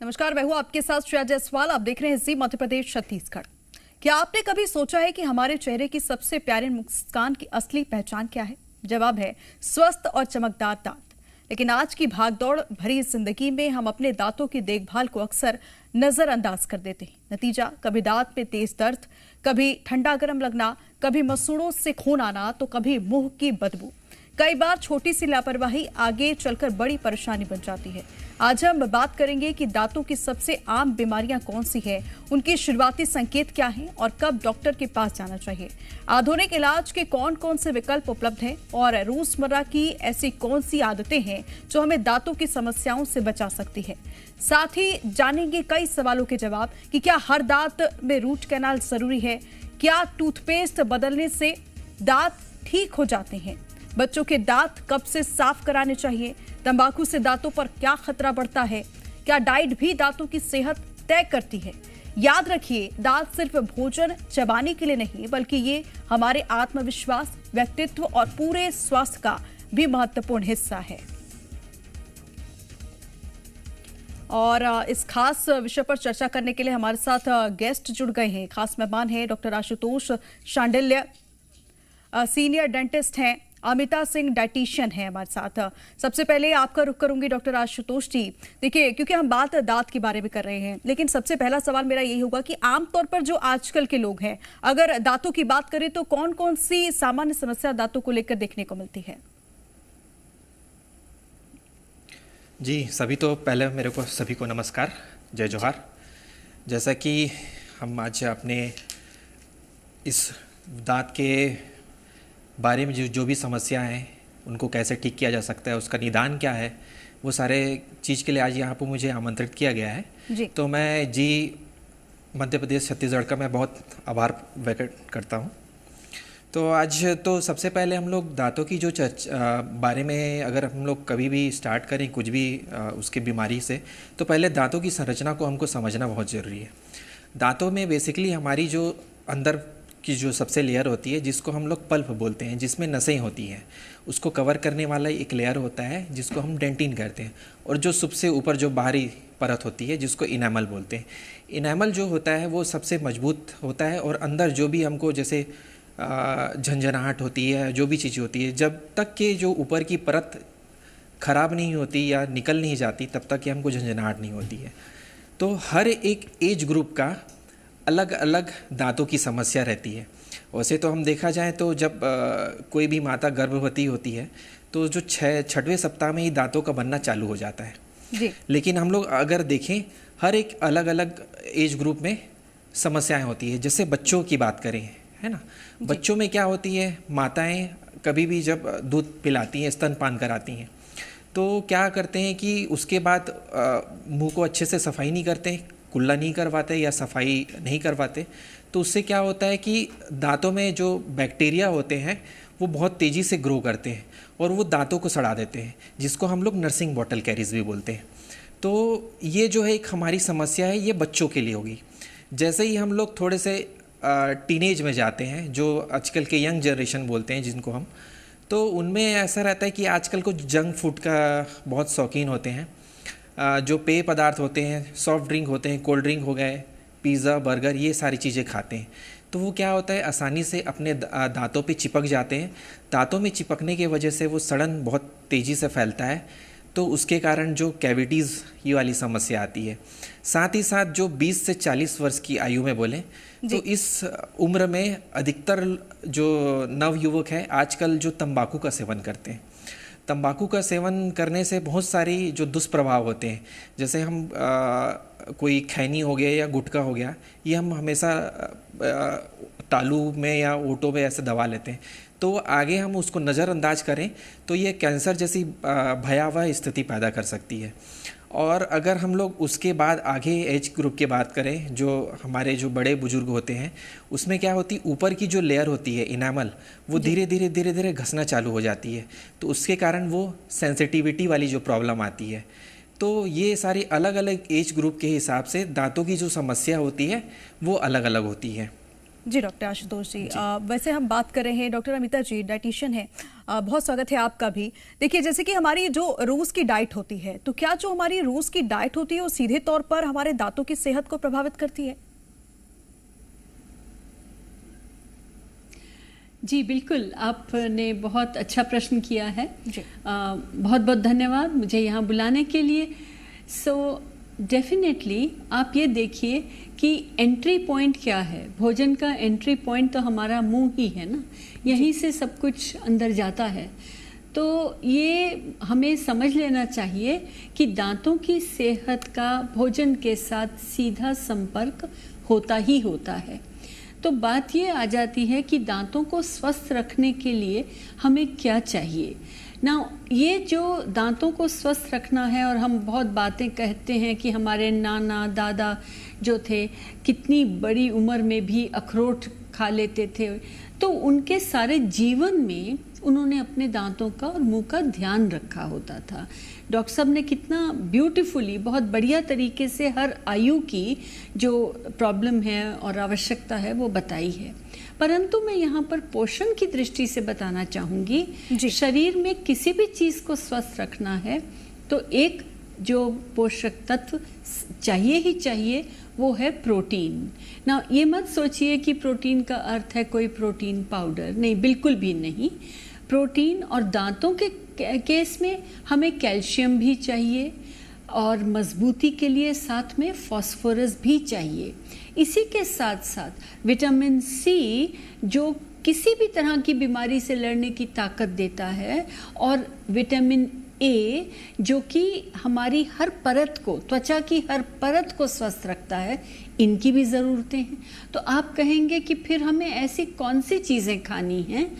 नमस्कार, मैं हूं आपके साथ श्रेया जायसवाल। आप देख रहे हैं जी मध्य प्रदेश छत्तीसगढ़। क्या आपने कभी सोचा है कि हमारे चेहरे की सबसे प्यारी मुस्कान की असली पहचान क्या है? जवाब है स्वस्थ और चमकदार दांत। लेकिन आज की भागदौड़ भरी जिंदगी में हम अपने दांतों की देखभाल को अक्सर नजरअंदाज कर देते हैं। नतीजा कभी दांत में तेज दर्द, कभी ठंडा गर्म लगना, कभी मसूड़ों से खून आना तो कभी मुंह की बदबू। कई बार छोटी सी लापरवाही आगे चलकर बड़ी परेशानी बन जाती है। आज हम बात करेंगे कि दांतों की सबसे आम बीमारियां कौन सी है, उनके शुरुआती संकेत क्या हैं और कब डॉक्टर के पास जाना चाहिए। आधुनिक इलाज के कौन कौन से विकल्प उपलब्ध हैं और रोजमर्रा की ऐसी कौन सी आदतें हैं जो हमें दांतों की समस्याओं से बचा सकती है। साथ ही जानेंगे कई सवालों के जवाब कि क्या हर दांत में रूट कैनाल जरूरी है, क्या टूथपेस्ट बदलने से दांत ठीक हो जाते हैं, बच्चों के दांत कब से साफ कराने चाहिए, तंबाकू से दांतों पर क्या खतरा बढ़ता है, क्या डाइट भी दांतों की सेहत तय करती है। याद रखिए, दांत सिर्फ भोजन चबाने के लिए नहीं बल्कि ये हमारे आत्मविश्वास, व्यक्तित्व और पूरे स्वास्थ्य का भी महत्वपूर्ण हिस्सा है। और इस खास विषय पर चर्चा करने के लिए हमारे साथ गेस्ट जुड़ गए हैं। खास मेहमान हैं doctor Ashutosh Shandilya, senior dentist हैं, अमिता सिंह डाइटिशियन है हमारे साथ। सबसे पहले आपका रुख करूंगी डॉक्टर आशुतोष जी। देखिए, क्योंकि हम बात दांत के बारे में कर रहे हैं, लेकिन सबसे पहला सवाल मेरा यही होगा कि आमतौर पर जो आजकल के लोग हैं, अगर दांतों की बात करें तो कौन कौन सी सामान्य समस्या दांतों को लेकर देखने को मिलती है? जी, सभी तो पहले मेरे को सभी को नमस्कार, जय जोहार। जैसा कि हम आज अपने इस दांत के बारे में जो भी समस्या हैं उनको कैसे ठीक किया जा सकता है, उसका निदान क्या है, वो सारे चीज़ के लिए आज यहाँ पर मुझे आमंत्रित किया गया है जी। तो मैं जी मध्य प्रदेश छत्तीसगढ़ का मैं बहुत आभार व्यक्त करता हूँ। तो आज तो सबसे पहले हम लोग दांतों की जो बारे में अगर हम लोग कभी भी स्टार्ट करें कुछ भी उसके बीमारी से, तो पहले दांतों की संरचना को हमको समझना बहुत ज़रूरी है। दांतों में बेसिकली हमारी जो अंदर की जो सबसे लेयर होती है, जिसको हम लोग पल्प बोलते हैं, जिसमें नसें होती हैं, उसको कवर करने वाला एक लेयर होता है जिसको हम डेंटिन कहते हैं। और जो सबसे ऊपर जो बाहरी परत होती है जिसको इनेमल बोलते हैं। इनेमल जो होता है वो सबसे मजबूत होता है और अंदर जो भी हमको जैसे झंझनाहट होती है, जो भी चीज़ होती है, जब तक कि जो ऊपर की परत ख़राब नहीं होती या निकल नहीं जाती तब तक कि हमको झंझनाहट नहीं होती है। तो हर एक एज ग्रुप का अलग अलग दांतों की समस्या रहती है। वैसे तो हम देखा जाए तो जब कोई भी माता गर्भवती होती है तो जो छठवें सप्ताह में ही दांतों का बनना चालू हो जाता है जी। लेकिन हम लोग अगर देखें, हर एक अलग अलग एज ग्रुप में समस्याएं होती है। जैसे बच्चों की बात करें, है ना, बच्चों में क्या होती है, माताएं कभी भी जब दूध पिलाती हैं, स्तनपान कराती हैं, तो क्या करते हैं कि उसके बाद मुंह को अच्छे से सफाई नहीं करते, कुल्ला नहीं करवाते या सफाई नहीं करवाते। तो उससे क्या होता है कि दांतों में जो बैक्टीरिया होते हैं वो बहुत तेज़ी से ग्रो करते हैं और वो दांतों को सड़ा देते हैं, जिसको हम लोग नर्सिंग बॉटल कैरीज भी बोलते हैं। तो ये जो है एक हमारी समस्या है, ये बच्चों के लिए होगी। जैसे ही हम लोग थोड़े से टीनेज में जाते हैं, जो आजकल के यंग जनरेशन बोलते हैं जिनको हम, तो उनमें ऐसा रहता है कि आजकल को जंक फूड का बहुत शौकीन होते हैं। जो पेय पदार्थ होते हैं, सॉफ्ट ड्रिंक होते हैं, कोल्ड ड्रिंक हो गए, पिज़्ज़ा, बर्गर, ये सारी चीज़ें खाते हैं। तो वो क्या होता है, आसानी से अपने दांतों पे चिपक जाते हैं। दांतों में चिपकने की वजह से वो सड़न बहुत तेज़ी से फैलता है, तो उसके कारण जो कैविटीज़ ये वाली समस्या आती है। साथ ही साथ जो 20 से 40 वर्ष की आयु में बोलें तो इस उम्र में अधिकतर जो नवयुवक है आजकल जो तंबाकू का सेवन करते हैं। तंबाकू का सेवन करने से बहुत सारी जो दुष्प्रभाव होते हैं, जैसे हम कोई खैनी हो गया या गुटखा हो गया, ये हम हमेशा तालू में या ओटो में ऐसे दबा लेते हैं, तो आगे हम उसको नज़रअंदाज करें तो ये कैंसर जैसी भयावह स्थिति पैदा कर सकती है। और अगर हम लोग उसके बाद आगे एज ग्रुप की बात करें, जो हमारे जो बड़े बुजुर्ग होते हैं, उसमें क्या होती, ऊपर की जो लेयर होती है इनामल, वो धीरे धीरे घसना चालू हो जाती है, तो उसके कारण वो सेंसिटिविटी वाली जो प्रॉब्लम आती है। तो ये सारी अलग अलग एज ग्रुप के हिसाब से दांतों की जो समस्या होती है वो अलग अलग होती है। जी डॉक्टर आशुतोष जी, वैसे हम बात कर रहे हैं, डॉक्टर अमिता जी डाइटिशियन है, बहुत स्वागत है आपका भी। देखिए, जैसे कि हमारी जो रोज की डाइट होती है, तो क्या जो हमारी रोज की डाइट होती है वो सीधे तौर पर हमारे दांतों की सेहत को प्रभावित करती है? जी बिल्कुल, आपने बहुत अच्छा प्रश्न किया है। बहुत बहुत धन्यवाद मुझे यहाँ बुलाने के लिए। डेफिनेटली आप ये देखिए कि एंट्री पॉइंट क्या है। भोजन का एंट्री पॉइंट तो हमारा मुंह ही है ना, यहीं से सब कुछ अंदर जाता है। तो ये हमें समझ लेना चाहिए कि दांतों की सेहत का भोजन के साथ सीधा संपर्क होता ही होता है। तो बात ये आ जाती है कि दांतों को स्वस्थ रखने के लिए हमें क्या चाहिए ना। ये जो दांतों को स्वस्थ रखना है, और हम बहुत बातें कहते हैं कि हमारे नाना दादा जो थे कितनी बड़ी उम्र में भी अखरोट खा लेते थे, तो उनके सारे जीवन में उन्होंने अपने दांतों का और मुंह का ध्यान रखा होता था। डॉक्टर साहब ने कितना ब्यूटीफुली, बहुत बढ़िया तरीके से हर आयु की जो प्रॉब्लम है और आवश्यकता है वो बताई है। परंतु मैं यहाँ पर पोषण की दृष्टि से बताना चाहूँगी, शरीर में किसी भी चीज़ को स्वस्थ रखना है तो एक जो पोषक तत्व चाहिए ही चाहिए वो है प्रोटीन। ना ये मत सोचिए कि प्रोटीन का अर्थ है कोई प्रोटीन पाउडर, नहीं, बिल्कुल भी नहीं। प्रोटीन, और दांतों के केस में हमें कैल्शियम भी चाहिए और मजबूती के लिए साथ में फास्फोरस भी चाहिए। इसी के साथ साथ विटामिन सी जो किसी भी तरह की बीमारी से लड़ने की ताकत देता है, और विटामिन ए जो कि हमारी हर परत को, त्वचा की हर परत को स्वस्थ रखता है, इनकी भी ज़रूरतें हैं। तो आप कहेंगे कि फिर हमें ऐसी कौन सी चीज़ें खानी हैं,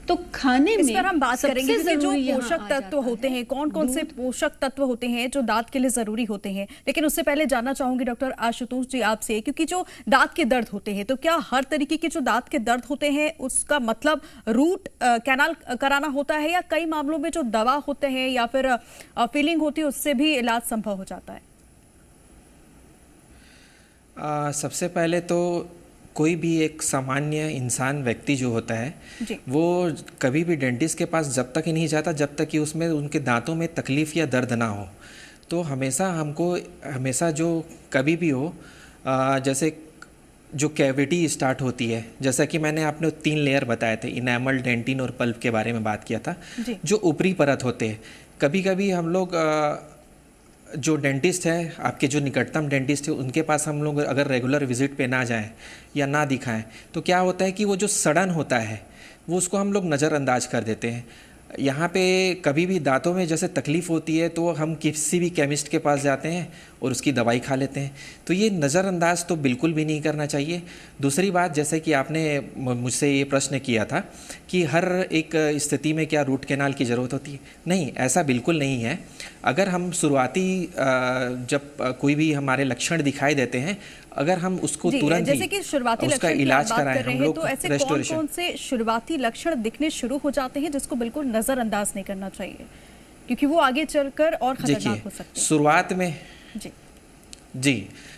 तो खाने में इस पर हम बात करेंगे कि जो पोषक तत्व होते हैं, कौन कौन से पोषक तत्व होते हैं जो दांत के लिए जरूरी होते हैं। लेकिन उससे पहले जानना चाहूंगी डॉक्टर आशुतोष जी आपसे, क्योंकि जो दांत के दर्द होते हैं, तो क्या हर तरीके के जो दांत के दर्द होते हैं उसका मतलब रूट कैनाल कराना होता है, या कई मामलों में जो दवा होते हैं या फिर फीलिंग होती है उससे भी इलाज संभव हो जाता है? सबसे पहले तो कोई भी एक सामान्य इंसान, व्यक्ति जो होता है वो कभी भी डेंटिस्ट के पास जब तक ही नहीं जाता जब तक कि उसमें उनके दांतों में तकलीफ़ या दर्द ना हो। तो हमेशा जो कभी भी हो, जैसे जो कैविटी स्टार्ट होती है, जैसा कि मैंने आपने 3 लेयर बताए थे, इनेमल, डेंटिन और पल्प के बारे में बात किया था। जो ऊपरी परत होते हैं, कभी कभी हम लोग जो डेंटिस्ट है, आपके जो निकटतम डेंटिस्ट है, उनके पास हम लोग अगर रेगुलर विजिट पे ना जाएं या ना दिखाएं तो क्या होता है कि वो जो सड़न होता है वो उसको हम लोग नज़रअंदाज कर देते हैं। यहाँ पे कभी भी दांतों में जैसे तकलीफ़ होती है तो हम किसी भी केमिस्ट के पास जाते हैं और उसकी दवाई खा लेते हैं। तो ये नज़रअंदाज तो बिल्कुल भी नहीं करना चाहिए। दूसरी बात, जैसे कि आपने मुझसे ये प्रश्न किया था कि हर एक स्थिति में क्या रूट कैनाल की ज़रूरत होती है, नहीं, ऐसा बिल्कुल नहीं है। अगर हम शुरुआती जब कोई भी हमारे लक्षण दिखाई देते हैं, अगर हम उसको तुरंत जैसे कि शुरुआती उसका लक्षण इलाज कराएं हम लोग, तो ऐसे कौन से शुरुआती लक्षण दिखने शुरू हो जाते हैं जिसको बिल्कुल नजरअंदाज नहीं करना चाहिए, क्योंकि वो आगे चलकर और खतरनाक हो सकते हैं? शुरुआत में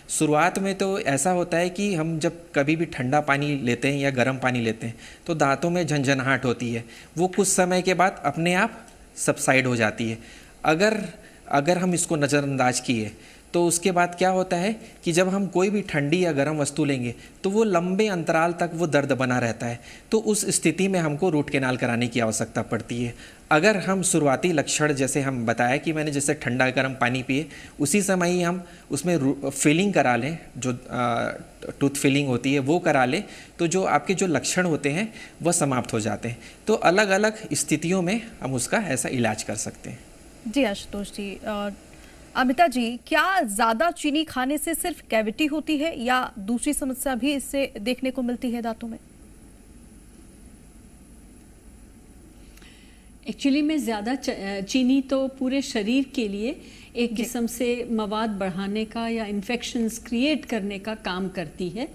शुरुआत में तो ऐसा होता है कि हम जब कभी भी ठंडा पानी लेते हैं या गर्म पानी लेते हैं तो दांतों में झंझनाहट होती है, वो कुछ समय के बाद अपने आप सबसाइड हो जाती है। अगर हम इसको नज़रअंदाज किए तो उसके बाद क्या होता है कि जब हम कोई भी ठंडी या गर्म वस्तु लेंगे तो वो लंबे अंतराल तक वो दर्द बना रहता है। तो उस स्थिति में हमको रूट कैनाल कराने की आवश्यकता पड़ती है। अगर हम शुरुआती लक्षण, जैसे हम बताया कि मैंने जैसे ठंडा गर्म पानी पिए, उसी समय ही हम उसमें फिलिंग करा लें, जो टूथ फिलिंग होती है वो करा लें, तो जो आपके जो लक्षण होते हैं वह समाप्त हो जाते हैं। तो अलग अलग स्थितियों में हम उसका ऐसा इलाज कर सकते हैं। जी आशुतोष जी, अमिता जी, क्या ज्यादा चीनी खाने से सिर्फ कैविटी होती है या दूसरी समस्या भी इससे देखने को मिलती है दांतों में? एक्चुअली में ज़्यादा चीनी तो पूरे शरीर के लिए एक किस्म से मवाद बढ़ाने का या इन्फेक्शंस क्रिएट करने का काम करती है।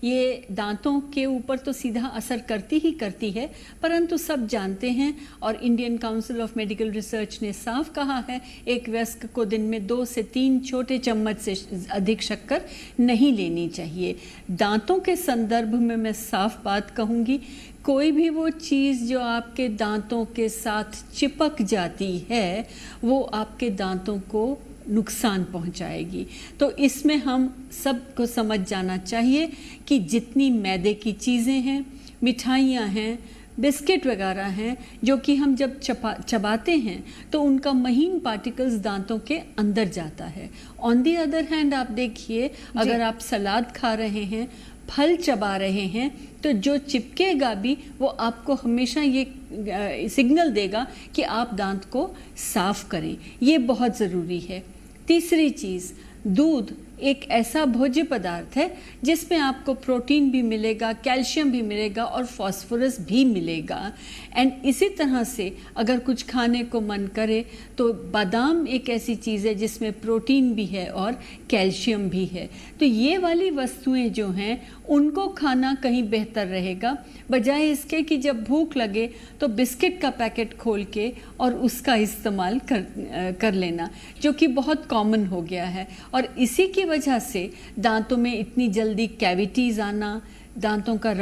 ये दांतों के ऊपर तो सीधा असर करती ही करती है, परंतु सब जानते हैं और Indian council of medical research ने साफ कहा है एक वयस्क को दिन में 2 से 3 छोटे चम्मच से अधिक शक्कर नहीं लेनी चाहिए। दांतों के संदर्भ में मैं साफ बात कहूँगी, कोई भी वो चीज़ जो आपके दांतों के साथ चिपक जाती है वो आपके दांतों को नुकसान पहुंचाएगी। तो इसमें हम सबको समझ जाना चाहिए कि जितनी मैदे की चीज़ें हैं, मिठाइयाँ हैं, बिस्किट वगैरह हैं, जो कि हम जब चबाते हैं तो उनका महीन पार्टिकल्स दांतों के अंदर जाता है। ऑन दी अदर हैंड आप देखिए, अगर आप सलाद खा रहे हैं, फल चबा रहे हैं, तो जो चिपकेगा भी वो आपको हमेशा ये सिग्नल देगा कि आप दांत को साफ करें। ये बहुत ज़रूरी है। तीसरी चीज़, दूध एक ऐसा भोज्य पदार्थ है जिसमें आपको प्रोटीन भी मिलेगा, कैल्शियम भी मिलेगा और फास्फोरस भी मिलेगा। एंड इसी तरह से अगर कुछ खाने को मन करे तो बादाम एक ऐसी चीज़ है जिसमें प्रोटीन भी है और कैल्शियम भी है। तो ये वाली वस्तुएं जो हैं उनको खाना कहीं बेहतर रहेगा, बजाय इसके कि जब भूख लगे तो बिस्किट का पैकेट खोल के और उसका इस्तेमाल कर लेना, जो कि बहुत कॉमन हो गया है। और इसी की वजह से दांतों में इतनी जल्दी कैविटीज़ आना, दांतों का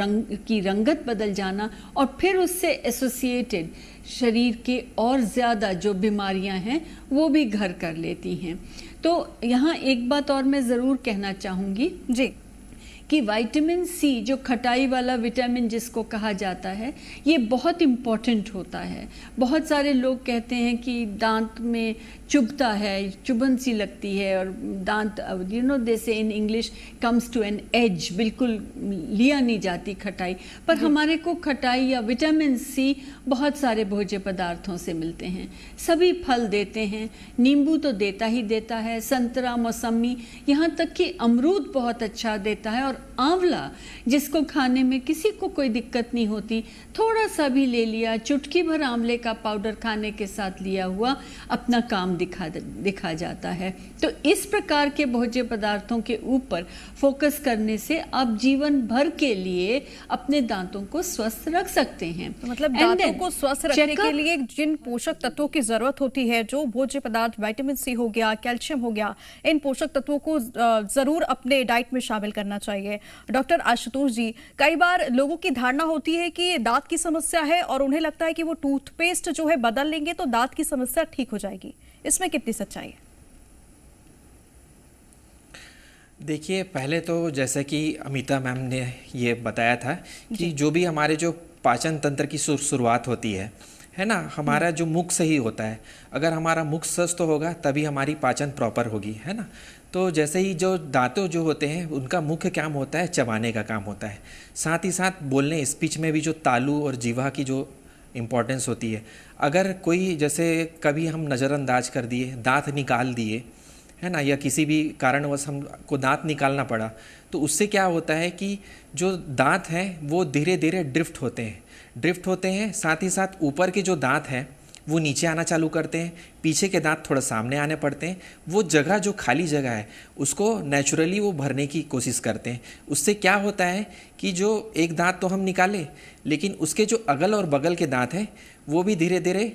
की रंगत बदल जाना और फिर उससे एसोसिएटेड शरीर के और ज़्यादा जो बीमारियां हैं वो भी घर कर लेती हैं। तो यहाँ एक बात और मैं ज़रूर कहना चाहूँगी जी कि विटामिन सी, जो खटाई वाला विटामिन जिसको कहा जाता है, ये बहुत इम्पॉर्टेंट होता है। बहुत सारे लोग कहते हैं कि दांत में चुभता है, चुभन सी लगती है और दांत दे से in English comes to an age, बिल्कुल लिया नहीं जाती खटाई। पर हमारे को खटाई या विटामिन सी बहुत सारे भोज्य पदार्थों से मिलते हैं। सभी फल देते हैं, नींबू तो देता ही देता है, संतरा, मौसमी, यहाँ तक कि अमरूद बहुत अच्छा देता है। और आंवला, जिसको खाने में किसी को कोई दिक्कत नहीं होती, थोड़ा सा भी ले लिया, चुटकी भर आंवले का पाउडर खाने के साथ लिया हुआ अपना काम दिखा जाता है। तो इस प्रकार के भोज्य पदार्थों के ऊपर फोकस करने से आप जीवन भर के लिए अपने दांतों को स्वस्थ रख सकते हैं। तो मतलब दांतों को स्वस्थ रखने के लिए जिन पोषक तत्वों की जरूरत होती है, जो भोज्य पदार्थ विटामिन सी हो गया, कैल्शियम हो गया, इन पोषक तत्वों को जरूर अपने डाइट में शामिल करना चाहिए। डॉक्टर आशुतोष जी, कई बार लोगों की धारणा होती है कि दांत की समस्या है और उन्हें लगता है कि वो टूथपेस्ट जो है बदल लेंगे तो दांत की समस्या ठीक हो जाएगी। इसमें कितनी सच्चाई है? देखिए, पहले तो जैसे कि अमिता मैम ने ये बताया था कि जो भी हमारे जो पाचन तंत्र की शुरुआत होती है ना, हमारा जो मुख सही होता है, अगर हमारा मुख स्वस्थ होगा तभी हमारी पाचन प्रॉपर होगी, है ना। तो जैसे ही जो दांतों जो होते हैं उनका मुख्य काम होता है चबाने का काम होता है, साथ ही साथ बोलने स्पीच में भी जो तालु और जीवा की जो इम्पोर्टेंस होती है। अगर कोई जैसे कभी हम नज़रअंदाज कर दिए, दांत निकाल दिए, है ना, या किसी भी कारणवश हमको दांत निकालना पड़ा, तो उससे क्या होता है कि जो दांत हैं वो धीरे धीरे ड्रिफ्ट होते हैं। साथ ही साथ ऊपर के जो दांत हैं वो नीचे आना चालू करते हैं, पीछे के दांत थोड़ा सामने आने पड़ते हैं। वो जगह जो खाली जगह है उसको नेचुरली वो भरने की कोशिश करते हैं। उससे क्या होता है कि जो एक दांत तो हम निकाले, लेकिन उसके जो अगल और बगल के दांत हैं वो भी धीरे धीरे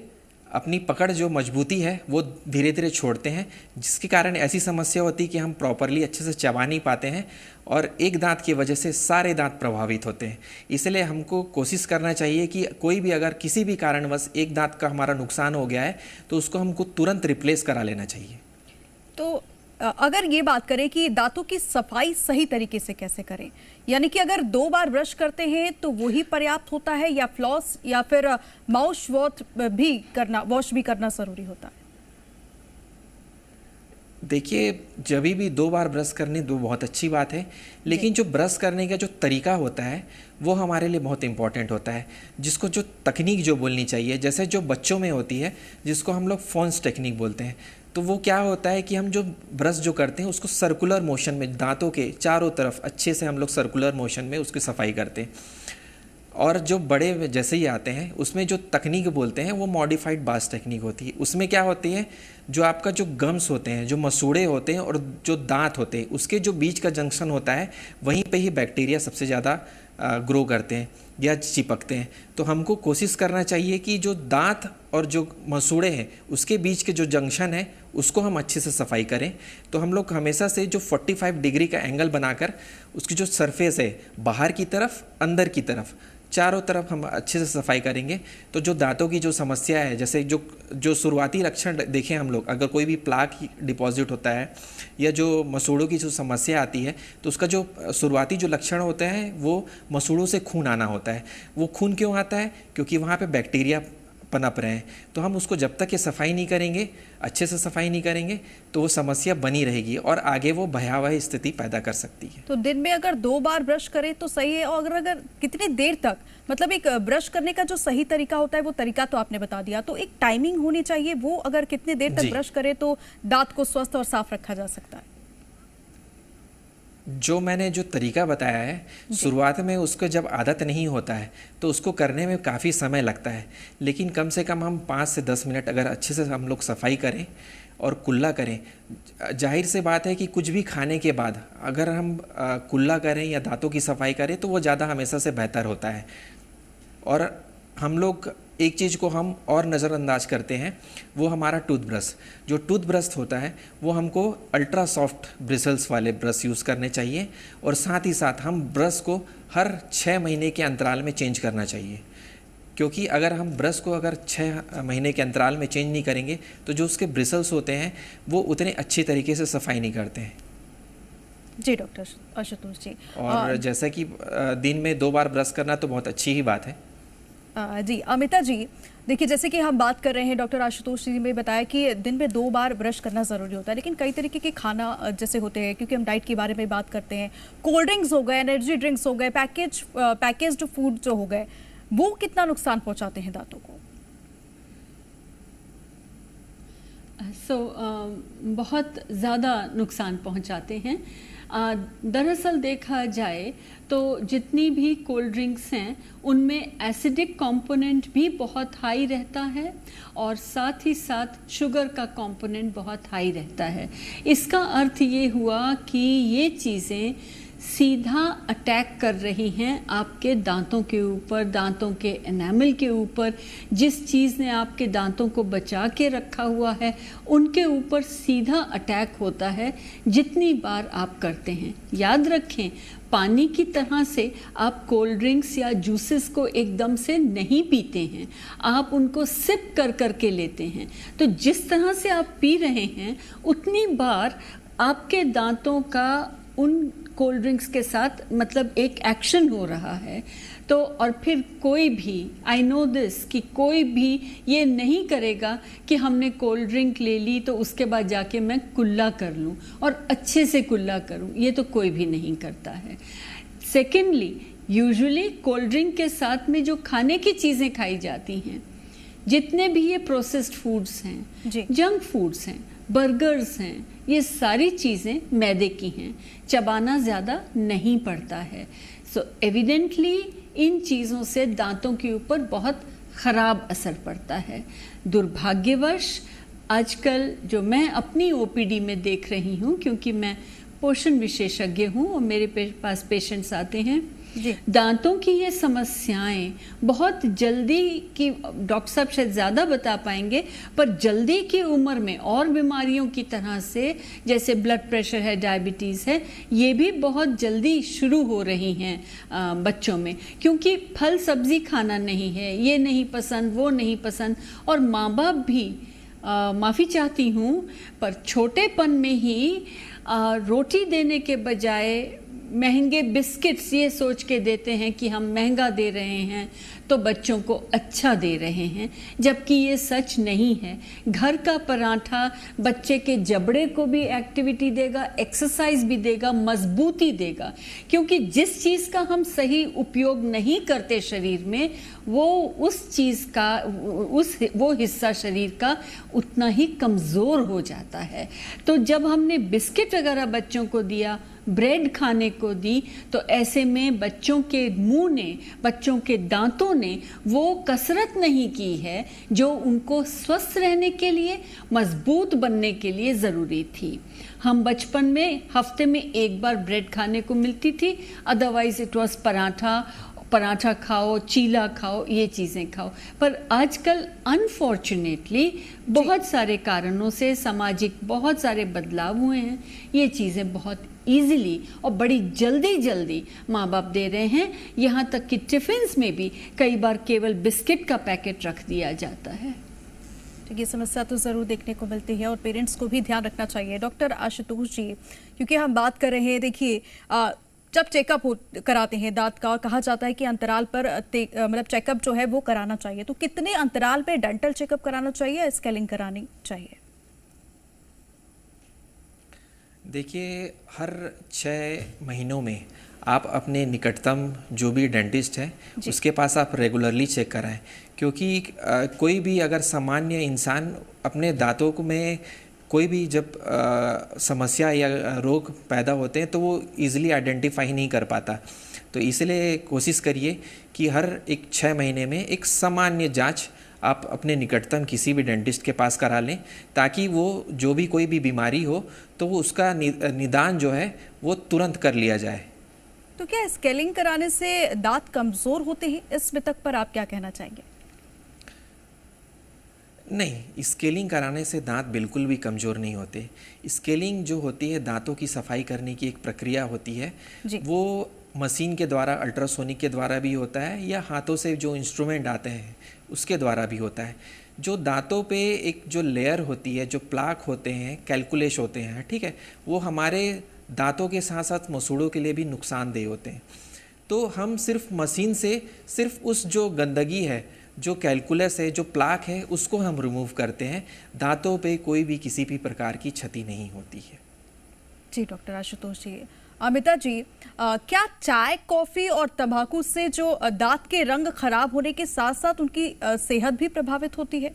अपनी पकड़ जो मजबूती है वो धीरे धीरे छोड़ते हैं, जिसके कारण ऐसी समस्या होती है कि हम प्रॉपरली अच्छे से चबा नहीं पाते हैं और एक दांत की वजह से सारे दांत प्रभावित होते हैं। इसलिए हमको कोशिश करना चाहिए कि कोई भी अगर किसी भी कारणवश एक दांत का हमारा नुकसान हो गया है तो उसको हमको तुरंत रिप्लेस करा लेना चाहिए। तो अगर ये बात करें कि दांतों की सफाई सही तरीके से कैसे करें, यानी कि अगर 2 बार ब्रश करते हैं तो वही पर्याप्त होता है या फ्लॉस या फिर माउथ वॉश भी करना जरूरी होता है? देखिए, जब भी 2 बार ब्रश करने दो बहुत अच्छी बात है, लेकिन जो ब्रश करने का जो तरीका होता है वो हमारे लिए बहुत इंपॉर्टेंट होता है, जिसको जो तकनीक जो बोलनी चाहिए, जैसे जो बच्चों में होती है जिसको हम लोग फोन्स टेक्निक बोलते हैं। तो वो क्या होता है कि हम जो ब्रश जो करते हैं उसको सर्कुलर मोशन में दांतों के चारों तरफ अच्छे से हम लोग सर्कुलर मोशन में उसकी सफाई करते हैं। और जो बड़े जैसे ही आते हैं उसमें जो तकनीक बोलते हैं वो मॉडिफाइड बास टेक्निक होती है। उसमें क्या होती है, जो आपका जो गम्स होते हैं, जो मसूड़े होते हैं और जो दांत होते हैं, उसके जो बीच का जंक्शन होता है वहीं पे ही बैक्टीरिया सबसे ज़्यादा ग्रो करते हैं या चिपकते हैं। तो हमको कोशिश करना चाहिए कि जो दांत और जो मसूड़े हैं उसके बीच के जो जंक्शन है उसको हम अच्छे से सफाई करें। तो हम लोग हमेशा से जो 45 डिग्री का एंगल बनाकर उसकी जो सरफेस है बाहर की तरफ, अंदर की तरफ, चारों तरफ हम अच्छे से सफाई करेंगे तो जो दांतों की जो समस्या है, जैसे जो शुरुआती लक्षण देखें हम लोग, अगर कोई भी प्लाक डिपॉजिट होता है या जो मसूड़ों की जो समस्या आती है तो उसका जो शुरुआती जो लक्षण होते हैं वो मसूड़ों से खून आना होता है। वो खून क्यों आता है? क्योंकि वहाँ पे बैक्टीरिया पनप रहे हैं। तो हम उसको जब तक ये सफाई नहीं करेंगे, अच्छे से सफाई नहीं करेंगे तो वो समस्या बनी रहेगी और आगे वो भयावह स्थिति पैदा कर सकती है। तो दिन में अगर 2 बार ब्रश करें तो सही है, और अगर कितनी देर तक, मतलब एक ब्रश करने का जो सही तरीका होता है वो तरीका तो आपने बता दिया, तो एक टाइमिंग होनी चाहिए, वो अगर कितनी देर तक ब्रश करें तो दांत को स्वस्थ और साफ रखा जा सकता है? जो मैंने जो तरीका बताया है शुरुआत में, उसको जब आदत नहीं होता है तो उसको करने में काफ़ी समय लगता है, लेकिन कम से कम हम 5 से 10 मिनट अगर अच्छे से हम लोग सफाई करें और कुल्ला करें, जाहिर से बात है कि कुछ भी खाने के बाद अगर हम कुल्ला करें या दांतों की सफाई करें तो वो ज़्यादा हमेशा से बेहतर होता है। और हम लोग एक चीज़ को हम और नज़रअंदाज करते हैं, वो हमारा टूथब्रश। जो टूथब्रश होता है वो हमको अल्ट्रा सॉफ्ट ब्रिसल्स वाले ब्रश यूज़ करने चाहिए और साथ ही साथ हम ब्रश को हर 6 महीने के अंतराल में चेंज करना चाहिए, क्योंकि अगर हम ब्रश को अगर 6 महीने के अंतराल में चेंज नहीं करेंगे तो जो उसके ब्रिसल्स होते हैं वो उतने अच्छी तरीके से सफाई नहीं करते हैं। जी डॉक्टर आशुतोष जी। और जैसा कि दिन में 2 बार ब्रश करना तो बहुत अच्छी ही बात है। जी अमिता जी, देखिए जैसे कि हम बात कर रहे हैं, डॉक्टर आशुतोष जी ने बताया कि दिन में 2 बार ब्रश करना ज़रूरी होता है, लेकिन कई तरीके के खाना जैसे होते हैं, क्योंकि हम डाइट के बारे में बात करते हैं, कोल्ड ड्रिंक्स हो गए, एनर्जी ड्रिंक्स हो गए, पैकेज्ड फूड जो हो गए, वो कितना नुकसान पहुंचाते हैं दांतों को? बहुत ज़्यादा नुकसान पहुंचाते हैं। दरअसल देखा जाए तो जितनी भी कोल्ड ड्रिंक्स हैं उनमें एसिडिक कंपोनेंट भी बहुत हाई रहता है और साथ ही साथ शुगर का कंपोनेंट बहुत हाई रहता है। इसका अर्थ ये हुआ कि ये चीज़ें सीधा अटैक कर रही हैं आपके दांतों के ऊपर, दांतों के एनामल के ऊपर। जिस चीज़ ने आपके दांतों को बचा के रखा हुआ है उनके ऊपर सीधा अटैक होता है जितनी बार आप करते हैं। याद रखें, पानी की तरह से आप कोल्ड ड्रिंक्स या जूसेस को एकदम से नहीं पीते हैं, आप उनको सिप कर कर के लेते हैं। तो जिस तरह से आप पी रहे हैं उतनी बार आपके दांतों का उन कोल्ड ड्रिंक्स के साथ मतलब एक एक्शन हो रहा है। तो और फिर कोई भी, आई नो दिस, कि कोई भी ये नहीं करेगा कि हमने कोल्ड ड्रिंक ले ली तो उसके बाद जाके मैं कुल्ला कर लूँ और अच्छे से कुल्ला करूँ, ये तो कोई भी नहीं करता है। सेकेंडली, यूजुअली कोल्ड ड्रिंक के साथ में जो खाने की चीज़ें खाई जाती हैं, जितने भी ये प्रोसेस्ड फूड्स हैं, जंक फूड्स हैं, बर्गर्स हैं, ये सारी चीज़ें मैदे की हैं, चबाना ज़्यादा नहीं पड़ता है। सो एविडेंटली इन चीज़ों से दांतों के ऊपर बहुत ख़राब असर पड़ता है। दुर्भाग्यवश आजकल जो मैं अपनी ओपीडी में देख रही हूँ, क्योंकि मैं पोषण विशेषज्ञ हूँ और मेरे पास पेशेंट्स आते हैं, दांतों की ये समस्याएं बहुत जल्दी की, डॉक्टर साहब शायद ज़्यादा बता पाएंगे, पर जल्दी की उम्र में और बीमारियों की तरह से जैसे ब्लड प्रेशर है, डायबिटीज़ है, ये भी बहुत जल्दी शुरू हो रही हैं बच्चों में, क्योंकि फल सब्ज़ी खाना नहीं है, ये नहीं पसंद, वो नहीं पसंद। और माँ बाप भी, माफ़ी चाहती हूँ, पर छोटेपन में ही रोटी देने के बजाय महंगे बिस्किट्स ये सोच के देते हैं कि हम महंगा दे रहे हैं तो बच्चों को अच्छा दे रहे हैं, जबकि ये सच नहीं है। घर का पराठा बच्चे के जबड़े को भी एक्टिविटी देगा, एक्सरसाइज भी देगा, मजबूती देगा, क्योंकि जिस चीज़ का हम सही उपयोग नहीं करते शरीर में, वो उस चीज़ का वो हिस्सा शरीर का उतना ही कमज़ोर हो जाता है। तो जब हमने बिस्किट वगैरह बच्चों को दिया, ब्रेड खाने को दी, तो ऐसे में बच्चों के मुंह ने, बच्चों के दांतों ने वो कसरत नहीं की है जो उनको स्वस्थ रहने के लिए, मजबूत बनने के लिए ज़रूरी थी। हम बचपन में हफ्ते में एक बार ब्रेड खाने को मिलती थी, अदरवाइज इट वॉज पराठा खाओ, चीला खाओ, ये चीज़ें खाओ। पर आजकल अनफॉर्चुनेटली बहुत सारे कारणों से सामाजिक बहुत सारे बदलाव हुए हैं। ये चीज़ें बहुत ईजिली और बड़ी जल्दी माँ बाप दे रहे हैं। यहाँ तक कि टिफ़िन्स में भी कई बार केवल बिस्किट का पैकेट रख दिया जाता है। ये समस्या तो ज़रूर देखने को मिलती है और पेरेंट्स को भी ध्यान रखना चाहिए। डॉक्टर आशुतोष जी, क्योंकि हम बात कर रहे हैं, देखिए जब चेकअप कराते हैं दांत का, और कहा जाता है कि अंतराल पर मतलब चेकअप जो है वो कराना चाहिए, तो कितने अंतराल पे डेंटल चेकअप कराना चाहिए, स्केलिंग करानी चाहिए? देखिए, हर 6 महीनों में आप अपने निकटतम जो भी डेंटिस्ट है उसके पास आप रेगुलरली चेक कराएं, क्योंकि कोई भी अगर सामान्य इंसान अपने दांतों में कोई भी जब समस्या या रोग पैदा होते हैं तो वो इजीली आइडेंटिफाई नहीं कर पाता। तो इसलिए कोशिश करिए कि हर 6 महीने में एक सामान्य जांच आप अपने निकटतम किसी भी डेंटिस्ट के पास करा लें, ताकि वो जो भी कोई भी बीमारी हो तो वो उसका निदान जो है वो तुरंत कर लिया जाए। तो क्या स्केलिंग कराने से दांत कमज़ोर होते हैं? इस मितक पर आप क्या कहना चाहेंगे? नहीं, स्केलिंग कराने से दांत बिल्कुल भी कमज़ोर नहीं होते। स्केलिंग जो होती है दांतों की सफाई करने की एक प्रक्रिया होती है, वो मशीन के द्वारा, अल्ट्रासोनिक के द्वारा भी होता है, या हाथों से जो इंस्ट्रूमेंट आते हैं उसके द्वारा भी होता है। जो दांतों पे एक जो लेयर होती है, जो प्लाक होते हैं, कैलकुलेश होते हैं, ठीक है, वो हमारे दांतों के साथ साथ मसूड़ों के लिए भी नुकसानदेह होते हैं। तो हम सिर्फ मशीन से सिर्फ उस जो गंदगी है, जो कैलकुलस है, जो प्लाक है, उसको हम रिमूव करते हैं। दांतों पे कोई भी किसी भी प्रकार की क्षति नहीं होती है। जी डॉक्टर आशुतोष जी। अमिता जी, क्या चाय, कॉफ़ी और तंबाकू से जो दांत के रंग खराब होने के साथ साथ उनकी सेहत भी प्रभावित होती है?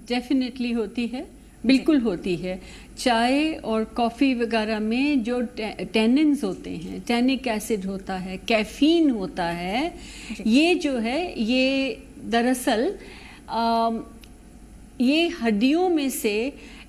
डेफिनेटली होती है, बिल्कुल होती है। चाय और कॉफ़ी वगैरह में जो टैनिन्स होते हैं, टैनिक एसिड होता है, कैफीन होता है, ये जो है ये दरअसल ये हड्डियों में से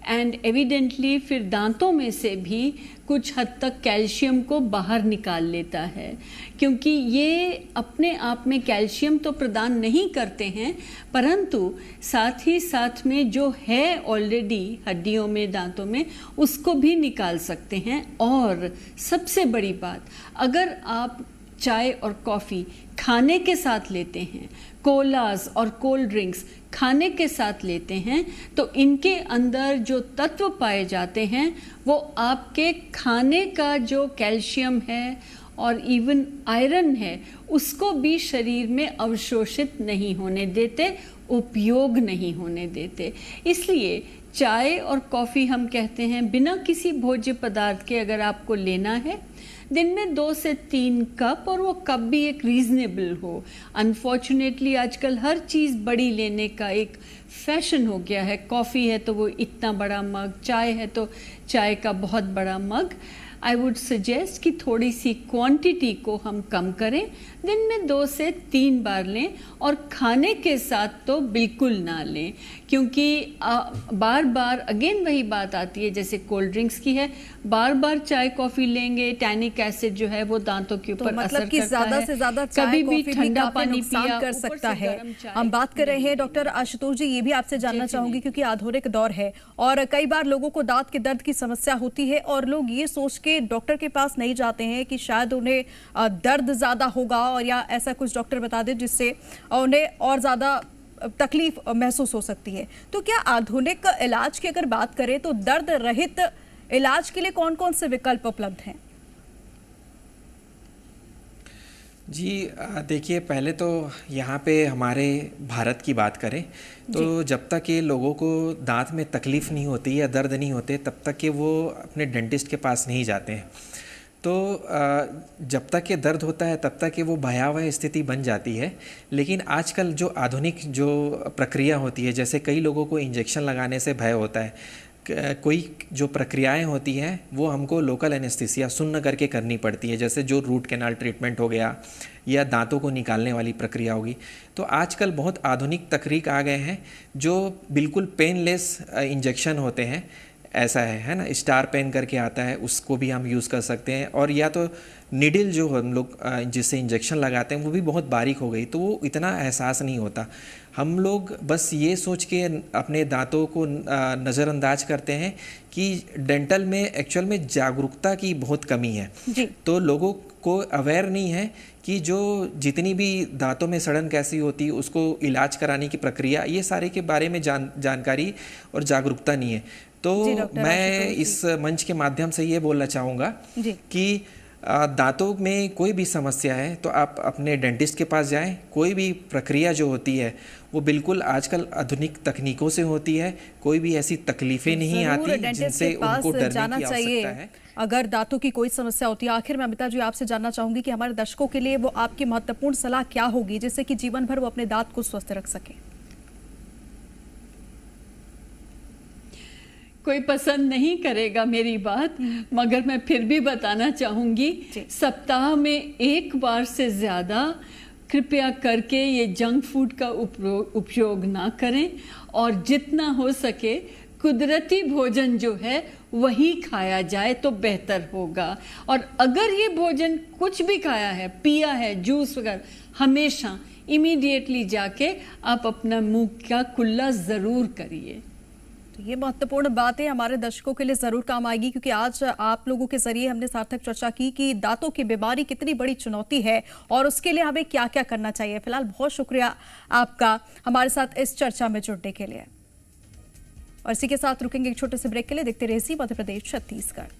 एंड एविडेंटली फिर दांतों में से भी कुछ हद तक कैल्शियम को बाहर निकाल लेता है, क्योंकि ये अपने आप में कैल्शियम तो प्रदान नहीं करते हैं, परंतु साथ ही साथ में जो है ऑलरेडी हड्डियों में, दांतों में, उसको भी निकाल सकते हैं। और सबसे बड़ी बात, अगर आप चाय और कॉफ़ी खाने के साथ लेते हैं, कोलास और कोल्ड ड्रिंक्स खाने के साथ लेते हैं, तो इनके अंदर जो तत्व पाए जाते हैं वो आपके खाने का जो कैल्शियम है और इवन आयरन है उसको भी शरीर में अवशोषित नहीं होने देते, उपयोग नहीं होने देते। इसलिए चाय और कॉफ़ी हम कहते हैं बिना किसी भोज्य पदार्थ के अगर आपको लेना है, दिन में 2 से 3 कप, और वो कप भी एक रीज़नेबल हो। अनफॉर्चुनेटली आजकल हर चीज़ बड़ी लेने का एक फैशन हो गया है। कॉफ़ी है तो वो इतना बड़ा मग, चाय है तो चाय का बहुत बड़ा मग। आई वुड सजेस्ट कि थोड़ी सी क्वांटिटी को हम कम करें, दिन में 2 से 3 बार लें, और खाने के साथ तो बिल्कुल ना लें, क्योंकि बार बार अगेन वही बात आती है जैसे कोल्ड ड्रिंक्स की है, बार बार चाय कॉफ़ी लेंगे, टैनिक एसिड जो है वो दांतों के ऊपर असर करता है। ज़्यादा से ज़्यादा कभी भी ठंडा पानी पिया कर सकता है। हम बात कर रहे हैं डॉक्टर आशुतोष जी, ये भी आपसे जानना चाहूंगी, क्योंकि आधुनिक दौर है और कई बार लोगों को दांत के दर्द की समस्या होती है और लोग ये सोच के डॉक्टर के पास नहीं जाते हैं कि शायद उन्हें दर्द ज़्यादा होगा, और या ऐसा कुछ डॉक्टर बता दे जिससे उन्हें और ज़्यादा तकलीफ महसूस हो सकती है। तो क्या आधुनिक इलाज की अगर बात करें तो दर्द रहित इलाज के लिए कौन कौन से विकल्प उपलब्ध हैं? जी देखिए, पहले तो यहाँ पे हमारे भारत की बात करें तो जब तक ये लोगों को दांत में तकलीफ़ नहीं होती या दर्द नहीं होते तब तक कि वो अपने डेंटिस्ट के पास नहीं जाते हैं। तो जब तक ये दर्द होता है तब तक कि वो भयावह स्थिति बन जाती है। लेकिन आजकल जो आधुनिक जो प्रक्रिया होती है, जैसे कई लोगों को इंजेक्शन लगाने से भय होता है, कोई जो प्रक्रियाएं होती हैं वो हमको लोकल एनेस्थीसिया सुन्न करके करनी पड़ती है, जैसे जो रूट कैनाल ट्रीटमेंट हो गया या दांतों को निकालने वाली प्रक्रिया होगी। तो आजकल बहुत आधुनिक तकनीक आ गए हैं जो बिल्कुल पेनलेस इंजेक्शन होते हैं, ऐसा है ना। स्टार पेन करके आता है, उसको भी हम यूज़ कर सकते हैं। और या तो निडल जो हम लोग जिससे इंजेक्शन लगाते हैं वो भी बहुत बारीक हो गई तो वो इतना एहसास नहीं होता। हम लोग बस ये सोच के अपने दांतों को नज़रअंदाज करते हैं कि डेंटल में एक्चुअल में जागरूकता की बहुत कमी है जी। तो लोगों को अवेयर नहीं है कि जो जितनी भी दांतों में सड़न कैसी होती है उसको इलाज कराने की प्रक्रिया, ये सारे के बारे में जानकारी और जागरूकता नहीं है। तो मैं इस मंच के माध्यम से ये बोलना चाहूँगा कि दांतों में कोई भी समस्या है तो आप अपने डेंटिस्ट के पास जाएं। कोई भी प्रक्रिया जो होती है वो बिल्कुल आजकल आधुनिक तकनीकों से होती है, कोई भी ऐसी तकलीफें नहीं आती जिनसे उनको डरने की आवश्यकता है। अगर दांतों की कोई समस्या होती है, आखिर में अमिता जी आपसे जानना चाहूंगी कि हमारे दर्शकों के लिए वो आपकी महत्वपूर्ण सलाह क्या होगी जिससे कि जीवन भर वो अपने दांत को स्वस्थ रख सके। कोई पसंद नहीं करेगा मेरी बात, मगर मैं फिर भी बताना चाहूँगी, सप्ताह में एक बार से ज़्यादा कृपया करके ये जंक फूड का उपयोग ना करें और जितना हो सके कुदरती भोजन जो है वही खाया जाए तो बेहतर होगा। और अगर ये भोजन कुछ भी खाया है, पिया है, जूस वगैरह, हमेशा इमीडिएटली जाके आप अपना मुंह का कुल्ला ज़रूर करिए। ये महत्वपूर्ण बात है, हमारे दर्शकों के लिए जरूर काम आएगी क्योंकि आज आप लोगों के जरिए हमने सार्थक चर्चा की कि दांतों की बीमारी कितनी बड़ी चुनौती है और उसके लिए हमें क्या क्या करना चाहिए। फिलहाल बहुत शुक्रिया आपका हमारे साथ इस चर्चा में जुड़ने के लिए। और इसी के साथ रुकेंगे एक छोटे से ब्रेक के लिए। देखते रहिए मध्य प्रदेश छत्तीसगढ़।